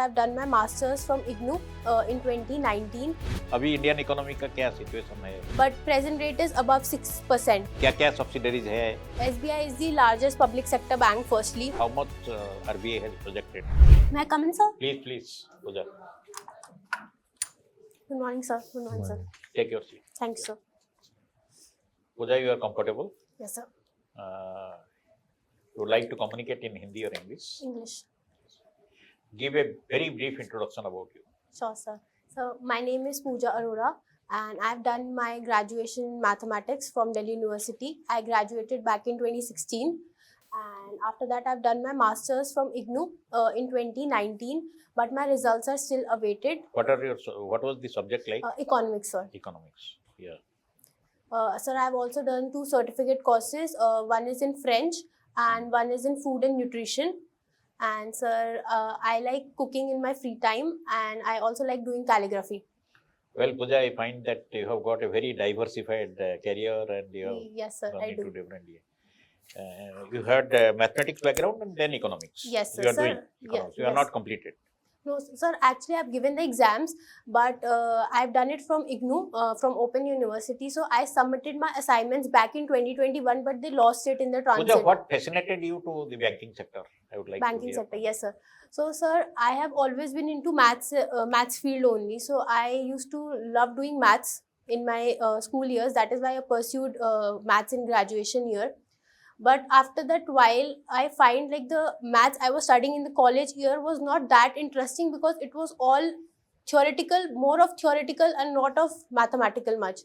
I've done my masters from IGNU in 2019. अभी Indian economy का क्या सिचुएशन है? But present rate is above 6%. क्या-क्या सब्सिडरीज है? SBI is the largest public sector bank. Firstly, How much RBI has projected? may I come in, sir? Please, Pooja, Good morning, sir. Good morning, sir. take your seat. Thank you, sir. Pooja, you are comfortable? Yes, sir. You would like to communicate in Hindi or English? English. Give a very brief introduction about you. Sure, sir. So my name is Pooja Arora, and I've done my graduation in mathematics from Delhi University. I graduated back in 2016, and after that I've done my masters from IGNU in 2019. But my results are still awaited. What was the subject like? Economics, sir. Economics. Yeah. Sir, I've also done 2 certificate courses. One is in French and one is in food and nutrition. And sir, I like cooking in my free time, and I also like doing calligraphy. Well, Pooja, I find that you have got a very diversified career, and you have Yes, sir, gone I into do. different. You had mathematics background and then economics. Yes, sir. You are Sir, doing economics. You are yes. not completed. No, sir, actually I've given the exams, but I've done it from IGNU, from Open University. So I submitted my assignments back in 2021, but they lost it in the transit. Pooja, what fascinated you to the banking sector? I would like to Banking hear. sector, yes, sir. So, sir, I have always been into maths field only. So I used to love doing maths in my school years. That is why I pursued maths in graduation year. But after that, while I find like the maths I was studying in the college year was not that interesting, because it was all theoretical, more of theoretical and not of mathematical much.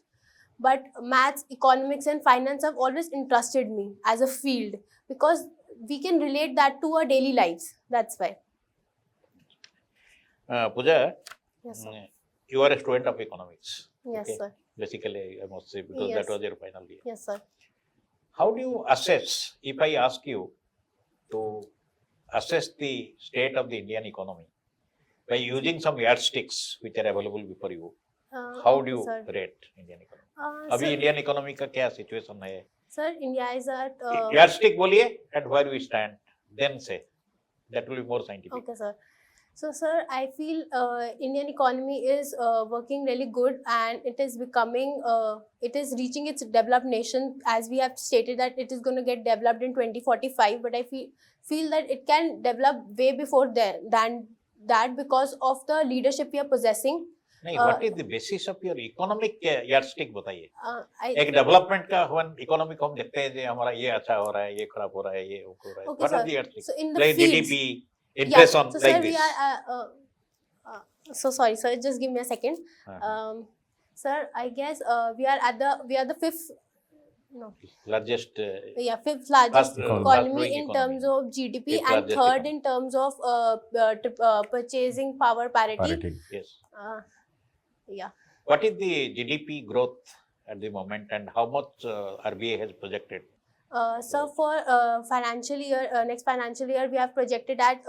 But maths, economics and finance have always interested me as a field, because we can relate that to our daily lives. That's why. Pooja, Yes, sir. you are a student of economics. Yes, Okay. sir. Basically, I must say, because Yes. that was your final year. Yes, sir. How do you assess, if I ask you to assess the state of the Indian economy by using some yardsticks which are available before you, how do you sir. rate Indian economy? अभी Sir, Indian economy का क्या situation है? sir, India is at. Yardstick बोलिए at where we stand, then say. That will be more scientific. Okay, sir. So, sir, I feel Indian economy is working really good, and it is becoming, it is reaching its developed nation, as we have stated that it is going to get developed in 2045. But I feel that it can develop way before than that, because of the leadership we are possessing. नहीं, what is the basis of your economic yardstick बताइए? एक I, development का one economy को हम देखते हैं, जो हमारा ये अच्छा हो रहा है, ये खराब हो रहा है, ये हो रहा है. Okay, What are sir. the yardsticks? So in the Like fields, GDP, inflation, so like sir, this. we are. So sorry, sir. Just give me a second. Sir, I guess we are the fifth. No. Largest. Fifth largest Fast economy growing in economy. terms of GDP, Fifth and largest third economy. in terms of purchasing power parity. Yes. Yeah. What is the GDP growth at the moment, and how much RBI has projected? So for financial year, next financial year, we have projected at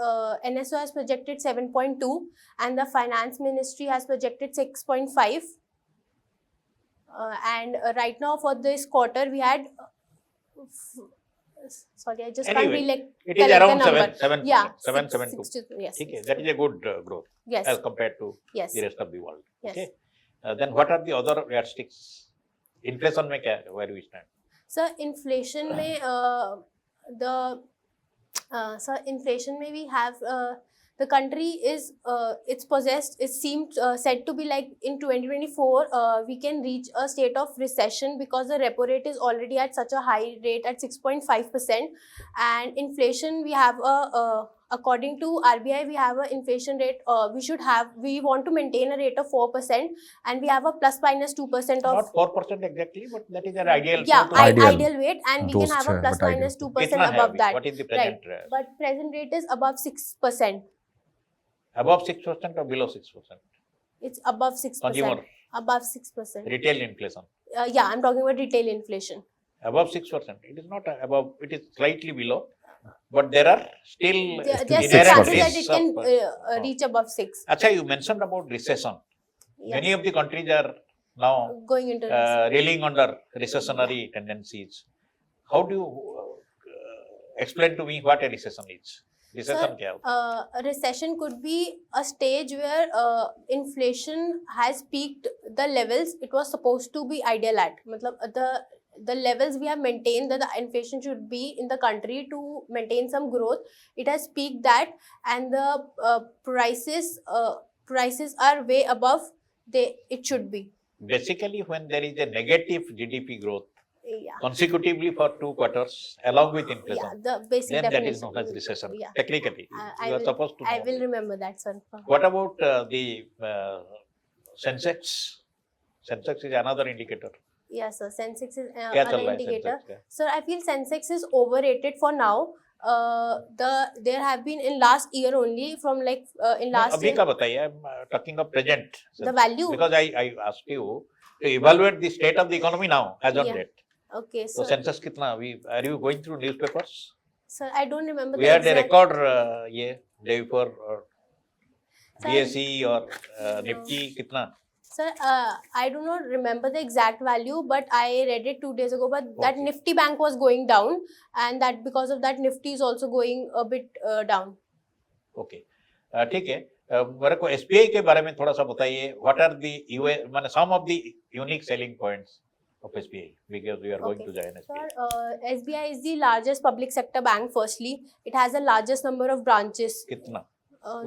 NSO has projected 7.2, and the Finance Ministry has projected 6.5. And right now for this quarter, we had. Sorry, I just can't Anyway, really It is collect around the number. 7, Yeah, 7.2. 62, yes. Okay, that is a good growth Yes. as compared to Yes. the rest of the world. Yes. Okay. Then what are the other yardsticks? Inflation में क्या, where do we stand? Sir, inflation में inflation में we have the country is it's possessed. It seemed said to be like in 2024 we can reach a state of recession, because the repo rate is already at such a high rate at 6.5%, and inflation we have according to RBI, we have an inflation rate. We want to maintain a rate of 4%, and we have a plus minus 2% of. Not 4% exactly, but that is an ideal. Yeah, ideal rate, and we can दोस्त have a है, plus but ideal. minus 2% कितना है above अभी? that. What is the present? But present rate is above 6%. Above 6% or below 6%? It's above 6%. Consumer. Above 6%. Retail inflation. Yeah, I'm talking about retail inflation. Above 6%. It is not above, it is slightly below. But there are still There's inherent chances that risks it can of, reach above 6. Acha, you mentioned about recession. Yes. Many of the countries are now Going into this. reeling under recessionary tendencies. How do you explain to me what a recession is? Recession क्या होता है? A recession could be a stage where inflation has peaked the levels it was supposed to be ideal at. मतलब the levels we have maintained that the inflation should be in the country to maintain some growth. It has peaked that, and the prices are way above it should be. Basically, when there is a negative GDP growth Yeah. consecutively for 2 quarters along with inflation, Yeah, the basic then that is definition. known as recession. Yeah. Technically, I you are will- supposed to know. I will this. remember that, sir. What about the Sensex? Sensex is another indicator. Yes, sir. Sensex is क्या another चल रहा है indicator. Sensex का? Sir, I feel Sensex is overrated for now. There have been in last year only from like in last अभी year का बताइए? I'm talking of present. the value. Because I asked you to evaluate the state of the economy now as on Yeah. date. Okay, So sir. census कितना? Are you going through newspapers? Sir, I don't remember We the had a exact. record ये day before Sir, BSE और no. Nifty कितना? Sir, I do not remember the exact value, but I read it 2 days ago. But that Okay. Nifty bank was going down, and that because of that Nifty is also going a bit down. Okay. ठीक है. मेरे को SBI के बारे में थोड़ा सा बताइए. What are the माने some of the unique selling points of SBI, because we are going Okay. to join SBI. Sir, SBI is the largest public sector bank. Firstly, it has the largest number of branches. कितना?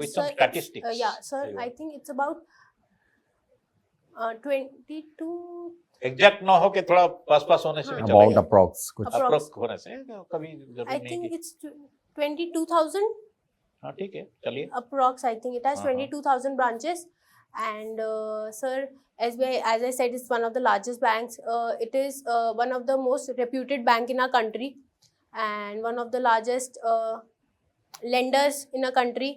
With Sir, some statistics. yeah, sir, Yeah. I think it's about 22. Exact ना हो के थोड़ा पास होने से हाँ. भी चलेगा. About approx कुछ Approx. अप्रोक्स होने से कभी जरूरी I नहीं think कि it's 22,000 हाँ ठीक है चलिए. approx. I think it has Uh-huh. 22,000 branches. And sir, SBI, as I said, is one of the largest banks. It is one of the most reputed bank in our country, and one of the largest lenders in our country.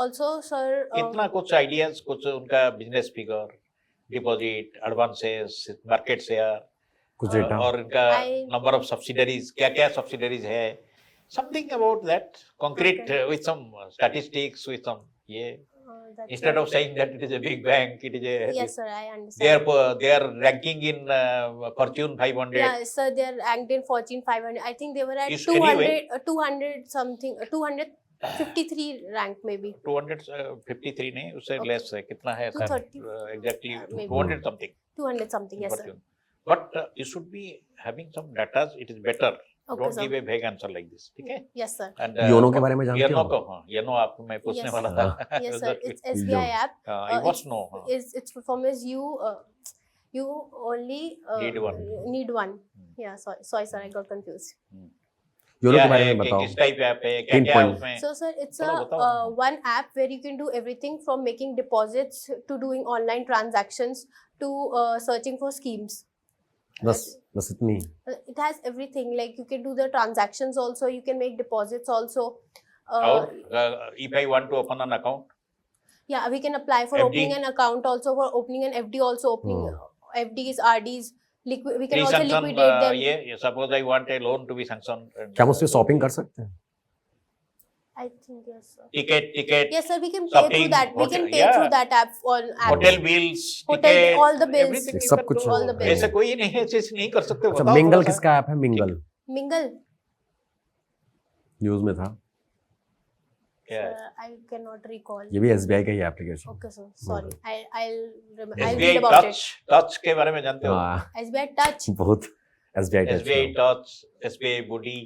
Also, sir, कितना कुछ ideas कुछ उनका business figure, deposit, advances, market share कुछ data और इनका I- number of subsidiaries, क्या क्या subsidiaries है, something about that concrete Okay. With some statistics with some ये that's instead of saying that it is a big bank, it is a yes, sir, I understand. they are ranking in Fortune 500. Yeah, sir, they are ranked in Fortune 500. I think they were at Is 200, anyway- 200 something, 253 rank maybe. 253 नहीं, उससे Okay. Less है. कितना है 230, exactly maybe. 200 something. 200 something, yes, sir. Fortune. But you should be having some data. It is better. Okay, Don't sir. give a vague answer like this. ठीक है? Yes, sir. And YONO के बारे में जानते YONO हो? को हाँ, YONO आपको मैं पूछने Yes, वाला sir. था. Yes, sir. It's SBI Yo. app. I must know. हाँ. Its performance you only Need one. Need one. Yeah, sorry, sir, I got confused. YONO क्या के बारे है, में बताओ. किस टाइप ऐप है, क्या क्या है Pinpoint. उसमें? So, sir, it's थोड़ा a बताओ. one app where you can do everything from making deposits to doing online transactions to searching for schemes. बस इतनी. It has everything. Like you can do the transactions also. You can make deposits also. और if I want to open an account, Yeah, we can apply for FD. opening an account also, for opening an FD also, opening FDs, RDs. We can also pre-sanction, liquidate them. ये suppose I want a loan to be sanctioned. क्या हम उससे shopping कर सकते हैं? I think yes, sir. Ticket, Yes, sir. We can pay Shopping, through that. We can hotel, pay yeah. through that app on app. hotel bills, Hotel, ticket, all the bills. everything you सब can कुछ do. all the bills. ऐसा कोई नहीं है चीज नहीं कर सकते. अच्छा बताओ मिंगल थोड़ा सा. किसका ऐप है? Mingle Mingle. न्यूज में था. क्या है? Sir, I cannot recall. ये भी एसबीआई का ही application. Okay, sir. Sorry. I'll SBI read about touch, touch के बारे में जानते हो? हाँ it. SBI Touch. बहुत SBI SBI touch. touch, SBI booty,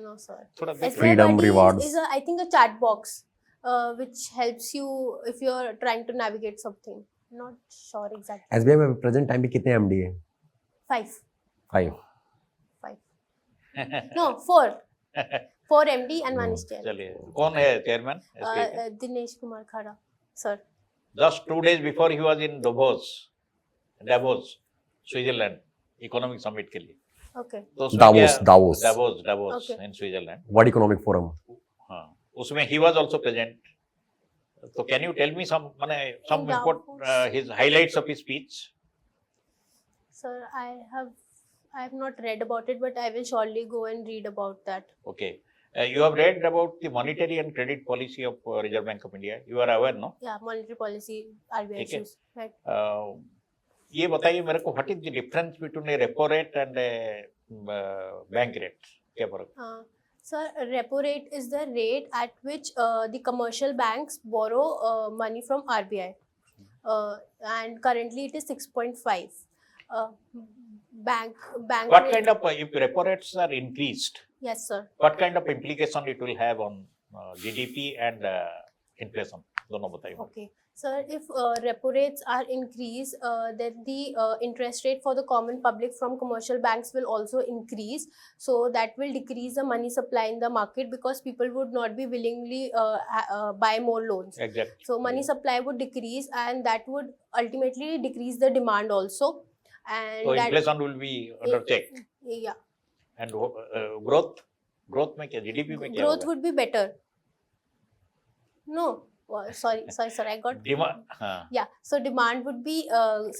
No, sir. थोड़ा SBI देख. Freedom Buddy rewards. is I think a chat box, which helps you if you're trying to navigate something. Not sure exactly. SBI में present time पे कितने MD है? 5. 5. No, 4. 4 MD and 1 is chair. चलिए, कौन है chairman SBI का? Dinesh Kumar Khara, sir. Just 2 days before he was in Davos, Switzerland, economic summit के लिए. Okay. तो उसमें Davos, क्या- Davos. Davos Okay. in Switzerland. World economic forum. हाँ, उसमें he was also present. So can you tell me some In important Davos. his highlights of his speech? Sir, I have not read about it, but I will surely go and read about that. Okay. You have read about the monetary and credit policy of Reserve Bank of India. You are aware, no? Yeah, monetary policy, RBI ठीक है. issues. Right. ये बताइए मेरे को, what is the difference between a repo rate and a bank rate? क्या फर्क? Sir, repo rate is the rate at which the commercial banks borrow money from RBI, and currently it is 6.5. Uh, bank What rate. kind of, if repo rates are increased, Yes, sir. what kind of implication it will have on GDP and inflation? दोनों बताइए. Okay. Sir, if repo rates are increased, then the interest rate for the common public from commercial banks will also increase. So that will decrease the money supply in the market because people would not be willingly buy more loans. Exactly. So money supply would decrease, and that would ultimately decrease the demand also. And So that, inflation will be under check. yeah, And growth में क्या, GDP में क्या growth होगा? would be better. No, sorry, I got. Demand, हाँ. Yeah, so demand would be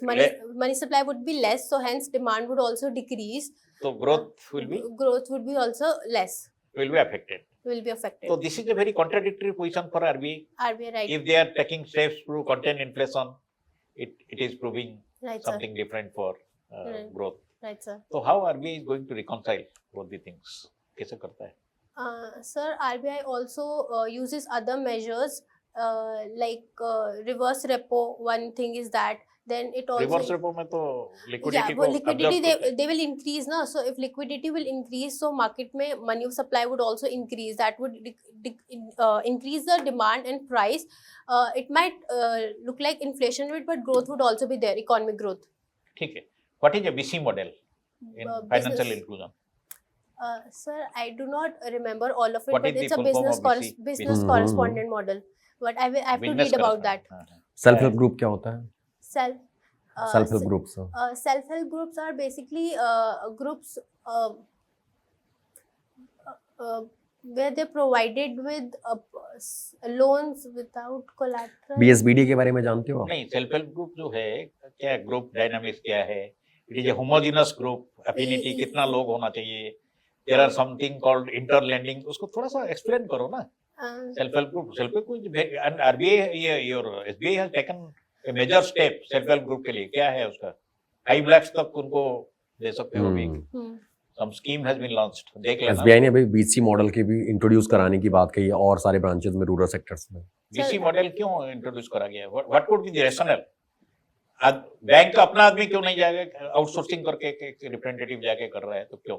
money supply would be less, so hence demand would also decrease. So growth will be also less, will be affected. will be affected. So this is a very contradictory position for RBI. RBI, right? If they are taking steps to contain inflation, it is proving Right, sir. something different for growth. Right, sir. So how RBI is going to reconcile both the things? कैसे करता है? Sir, RBI also uses other measures like reverse repo. One thing is that. Then it also Reverse repo में तो liquidity but को liquidity absorb करता है. they will increase now. So if liquidity will increase, so market में money supply would also increase. That would increase the demand and price. It might look like inflation rate, but growth would also be there, economic growth. ठीक है. What is a BC model in financial Business. inclusion? Sir, I do not remember all of it, What but is the it's a full form of BC? business Mhm. correspondent model. But I have to Business read about that. correspondent. Self help group क्या होता है? Self self help groups. self-help groups are basically groups where they provided with loans without collateral. BSBD के बारे में जानते हो आप? नहीं, सेल्फ हेल्प ग्रुप जो है क्या, ग्रुप डायनामिक्स क्या है? It is a homogeneous group, affinity कितना लोग होना चाहिए? There are something called inter lending, उसको थोड़ा सा एक्सप्लेन करो ना. Self help group and RBI your SBI has taken a major step self help group के लिए. क्या है उसका? 5 लाख तक उनको दे सकते हो अभी. सम स्कीम हैज बीन लॉन्च्ड, देख लेना. एसबीआई ने अभी बीसी मॉडल के भी इंट्रोड्यूस कराने की बात कही है और सारे ब्रांचेस में, रूरल सेक्टर्स में. बीसी मॉडल क्यों इंट्रोड्यूस करा गया? What would be the rational? Bank का अपना आदमी क्यों नहीं जाएगा? आउटसोर्सिंग करके एक रिप्रेजेंटेटिव जाके कर रहा है तो क्यों?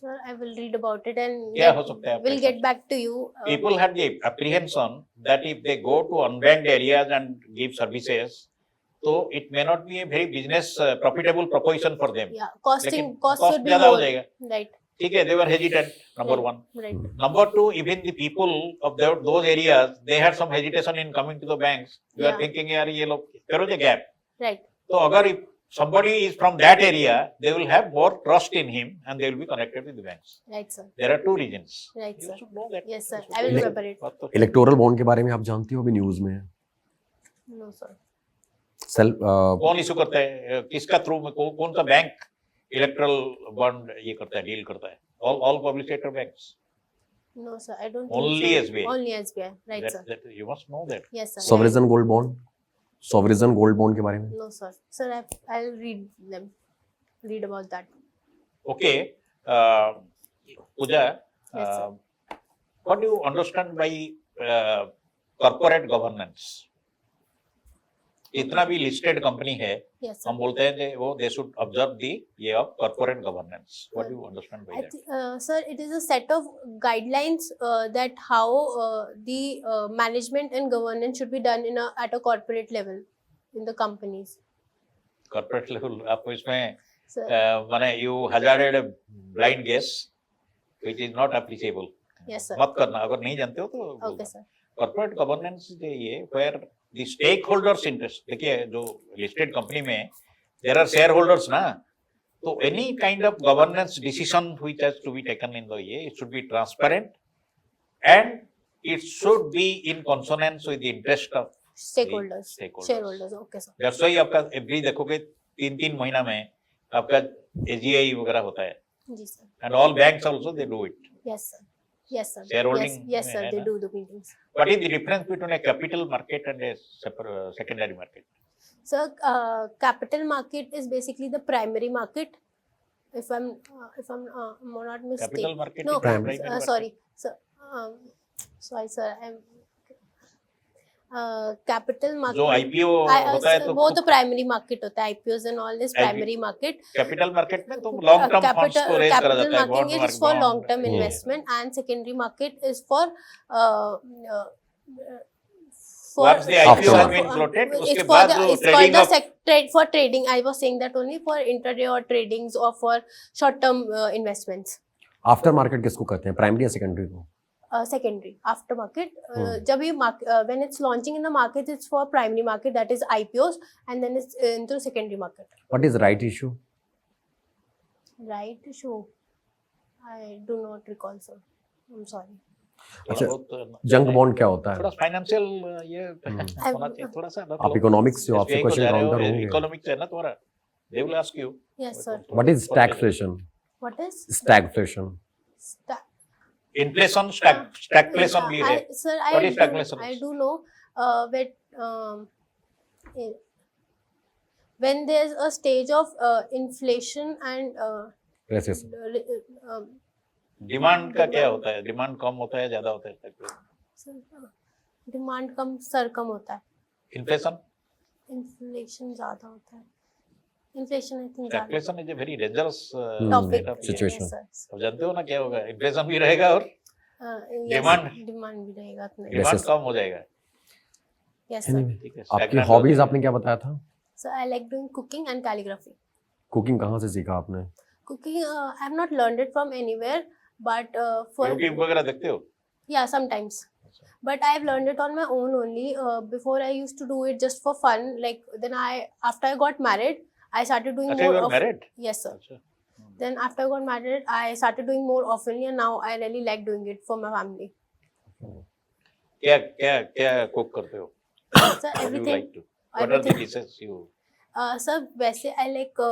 Sir, I will read about it and क्या हो सकता है? we'll get back to you. People have the apprehension that if they go to unbanked areas and give services, so it may not be a very business profitable proposition for them. Yeah, cost cost should be ज़्यादा हो more. जाएगा. Right. ठीक है, they were hesitant. Number one. Right. Number two, even the people of those areas, they had some hesitation in coming to the banks. They are Yeah. thinking, यार ये लोग there was a gap. Right. So अगर if somebody is from that area, they will have more trust in him and they will be connected with the banks. Right, sir. There are two reasons. Right, You sir. should know that. Yes, sir. You should I will know remember it. बात तो- electoral bond के बारे में आप जानते हो? अभी news में है. No, sir. सेल्फ कौन इशू करता है? किसका थ्रू में? कौन सा बैंक इलेक्ट्रल बॉन्ड ये करता है, डील करता है? All public sector banks. No, sir. I don't Only think so. SBI. Only SBI. Right, sir. That you must know that. Yes, sir. Sovereign gold bond, sovereign gold bond के बारे में. No, sir. Sir, I'll read them. Read about that. Okay. Pooja, Yes, sir. what do you understand by corporate governance? इतना भी listed company है, Yes, sir. हम बोलते हैं कि वो दे शुड ऑब्जर्व दी ये of corporate governance. What do you understand by that? Sir, it is a set of guidelines that how the management and governance should be done at a corporate level in the companies. Corporate level आपको इसमें Sir, माने you hazarded a blind guess which is not applicable. yes, sir. मत करना, अगर नहीं जानते हो तो. Okay, sir. कॉर्पोरेट गवर्नेंस ये where the stake holders interest. देखिए जो लिस्टेड कंपनी में देयर आर शेयर होल्डर्स ना, तो any kind of governance decision which has to be taken in the ये, it should be transparent and it should be in consonance with the interest of Stakeholders. stakeholders. Shareholders. Okay, sir. That's why आपका every देखोगे 3-3 महीना में आपका AGI वगैरह होता है. जी, sir. And all banks also they do it. Yes, sir. Yes, sir. Shareholding Yes, sir. है They ना? do the meetings. What is the difference between a capital market and a secondary market? So, capital market is basically the primary market, If I'm not mistaken. Capital market No, is primary market. sorry. So, sorry, sir. Capital market. जो IPO होता है तो वो तो primary market होता है. IPOs and all is primary market. Capital market में तो लॉन्ग टर्म फंड्स को रेज करा जाता है. Capital market is for long term investment, and secondary market is for once the IPO has been floated, उसके बाद जो trading of for trading. I was saying that only for intraday or tradings or for short term investments. After market किसको कहते हैं, primary या secondary को? Secondary. After market, जब ये when it's launching in the market, it's for primary market, that is IPOs, and then it's into secondary market. What is right issue? Right issue? I do not recall, sir. I'm sorry. अच्छा, junk bond क्या होता है? थोड़ा financial ये होना चाहिए थोड़ा सा. आप इकोनॉमिक्स से आपसे क्वेश्चन काउंटर होंगे. इकोनॉमिक्स है ना तुम्हारा. They will ask you. Yes, sir. What is stagflation? What is Stagflation. Inflation, stagflation भी है. Sir, What is stagflation? I do know when there's a stage of inflation and Recession. Demand का क्या होता है? Demand कम होता है, ज्यादा होता है? डिमांड कम, सर कम होता है. इन्फ्लेशन? इन्फ्लेशन ज्यादा होता है. Inflation I think inflation is a very dangerous situation. अब जानते हो ना क्या होगा? इन्फ्लेशन भी रहेगा और डिमांड भी रहेगा. डिमांड कम हो जाएगा. Yes sir. आपकी हॉबीज आपने क्या बताया था? Sir I like doing cooking and calligraphy. Cooking कहाँ से सीखा आपने? Cooking I have not learned it from anywhere, but for YouTube वगैरह देखते हो? Yeah, sometimes. But I have learned it on my own only. Before I used to do it just for fun. Like then after I got married, I started doing more. You are married? Yes, sir. Then after I got married, I started doing more oftenly, and now I really like doing it for my family. क्या cook करते हो? Sir, everything. What are the dishes you? Sir, वैसे I like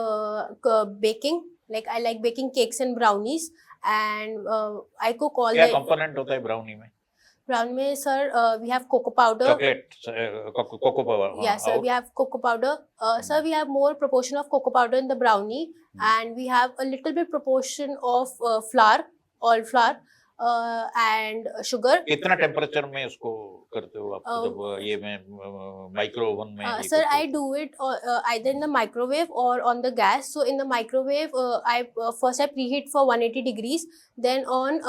baking. Like I like baking cakes and brownies. And I cook all क्या component होता है brownie में? Brownie में sir we have cocoa powder. Chocolate, cocoa powder. Yeah, sir, we have cocoa powder. Sir, we have more proportion of cocoa powder in the brownie, and we have a little bit proportion of flour, all flour, and sugar. कितना temperature में उसको करते हो आप? जब ये में micro oven में? Sir, I do it either in the microwave or on the gas. So in the microwave, I first I preheat for 180 degrees. Then on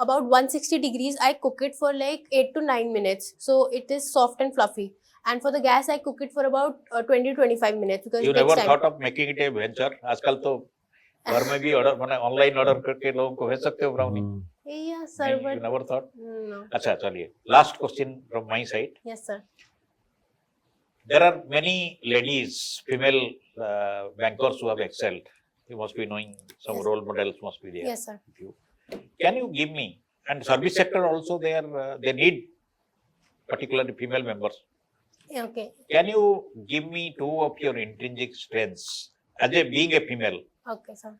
about 160 degrees, I cook it for like 8 to 9 minutes. So it is soft and fluffy. And for the gas, I cook it for about 20 to 25 minutes because you never thought of making it a venture? आजकल तो घर में भी order माने online order करके लोगों को भेज सकते हो brownie. Yeah, sir, but you never thought? No. अच्छा, चलिए. Last question from my side. Yes, sir. There are many ladies, female bankers who have excelled. You must be knowing some role models must be there. Yes, sir. Can you give me, and service sector also they need particularly female members. Okay. Can you give me two of your intrinsic strengths as being a female? Okay, sir.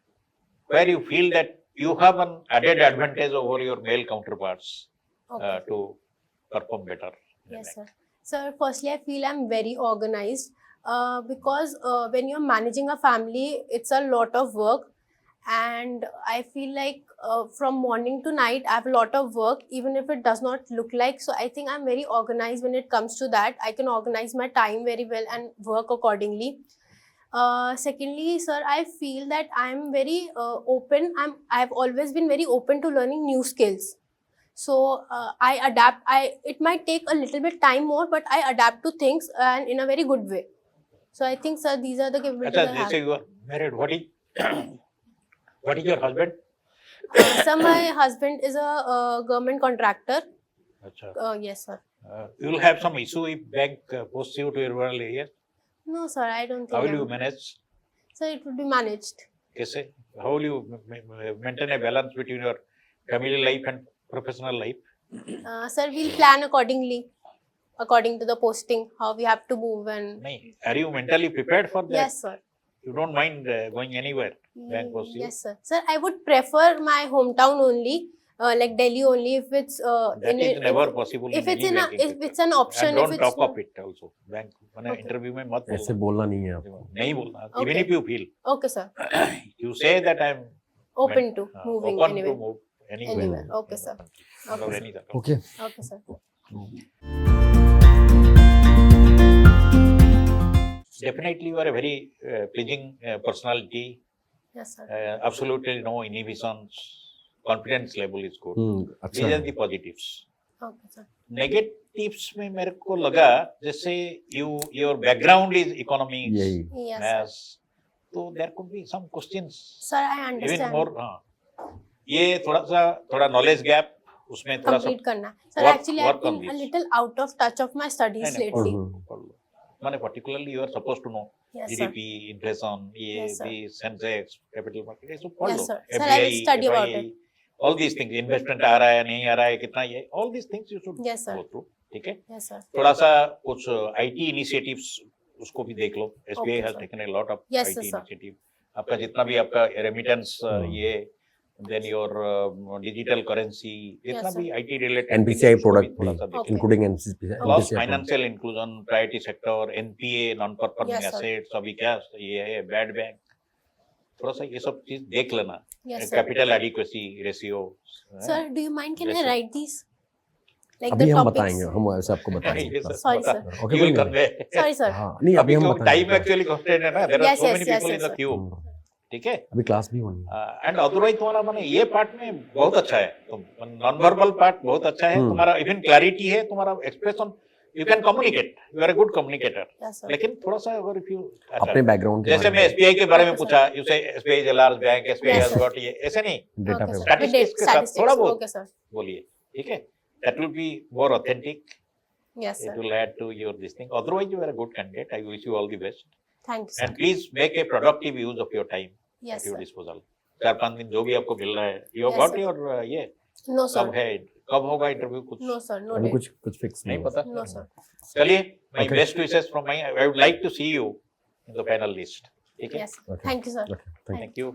Where you feel that you have an added advantage over your male counterparts to perform better. Yes, sir. Sir, firstly, I feel I'm very organized because when you're managing a family, it's a lot of work. And I feel like from morning to night, I have a lot of work, even if it does not look like. So I think I'm very organized when it comes to that. I can organize my time very well and work accordingly. Secondly, sir, I feel that I'm very open. I've always been very open to learning new skills. So I adapt. It might take a little bit time more, but I adapt to things and in a very good way. So I think, sir, these are the capabilities I have. You are married. What is your husband? Sir, my husband is a government contractor. Yes, sir. You will have some issue if bank posts you to a rural area? No, sir, I don't think. How will you manage? Sir, it will be managed. Kaise? How will you maintain a balance between your family life and professional life? Sir, we'll plan accordingly, according to the posting, how we have to move and. Are you mentally prepared for that? Yes, sir. You don't mind going anywhere? Bank posts you? Yes, sir. Sir, I would prefer my hometown only like Delhi only. If it's That is never possible if in it's any in a, banking if sector. it's an option, And if don't it's talk not, of it also. Bank मैंने Okay. Interview में मत ऐसे बोलो, बोलना नहीं है आपको. नहीं बोलना. Okay. Even if you feel, okay sir, you say that I am open to moving open anywhere. to move anywhere. Anywhere. Okay, sir. Under Okay, any sir. circumstance. Okay. Okay, sir. Definitely, you are a very pleasing personality. Yes, sir. Absolutely no inhibitions. Confidence level is good. अच्छा These are है. the positives. Okay, sir. Negatives में मेरे को लगा जैसे your background is economics, यही. Yes, sir. maths, तो there could be some questions. Sir, I Even understand. more. हाँ. ये थोड़ा knowledge gap उसमें थोड़ा सा Complete करना. Sir, work- actually, work I've on been a this. little out of touch of my studies नहीं, lately. पढ़ लो. माने particularly you are supposed to know Yes, sir. GDP, inflation, ये Yes, sir. the Sensex, capital market, ये सब पढ़ Yes, low. sir. Sir, I will SBI, study about FII, it. all these things, investment आ रहा है नहीं आ रहा है कितना ये, all these things you should Yes, sir. go through. ठीक है. Yes, sir. थोड़ा सा कुछ IT initiatives उसको भी देख लो. SBI Okay, has sir. taken a lot of Yes, IT sir. initiative. आपका जितना भी आपका remittance ये then your digital currency जितना Yes, sir. भी IT related NPCI things, उसको भी product थोड़ा भी, सा देख Okay. लो. including NPCI Plus product. financial inclusion, priority sector, NPA, non-performing Yes, sir. assets, अभी क्या ये है bad bank, थोड़ा सा ये सब चीज देख लेना. Yes, sir. Capital adequacy ratio. Sir, do you mind? Can I Yes, sir. write these? Like अभी the हम topics? बताएंगे, हम ऐसे आपको बताएंगे. Sorry, sir. Okay, You will कोई नहीं. convey. Sorry, sir. हाँ, नहीं अभी हम Time बताएंगे. actually constrained है ना. There are Yes, so yes, many yes, people yes, in the sir. queue. ठीक है. अभी क्लास भी होनी है. एंड अदरवाइज तुम्हारा माने ये पार्ट में बहुत अच्छा है. तुम नॉन वर्बल पार्ट बहुत अच्छा है. तुम्हारा इवन क्लैरिटी है. तुम्हारा expression you can communicate. You are a good communicator. Yes, sir. लेकिन थोड़ा सा अगर इफ यू अपने बैकग्राउंड के जैसे बारे मैं में एसबीआई के बारे में Okay, sir. पूछा, यू से SBI is a large bank, SBI Yes, has sir. Got ये ऐसे नहीं डेटा Okay, पे sir. Statistics के साथ Statistics. थोड़ा बहुत. Okay, sir. बोलिए. ठीक है. That will be more authentic. Yes, It sir. will add to your this thing. Otherwise, you are a good candidate. I wish you all the best. Thank you, sir. And please make a productive use of your time Yes, at your sir. disposal. 4-5 दिन जो भी आपको मिल रहा है. You have Yes, got sir. your ये No, sir. कब है? कब होगा इंटरव्यू कुछ No, sir. No अभी date. कुछ फिक्स नहीं नहीं पता. No, sir. चलिए, my Okay. best wishes from my. I would like to see you in the panel list. ठीक है. Yes. Okay. Thank you, sir. Okay, thank you. Thank you.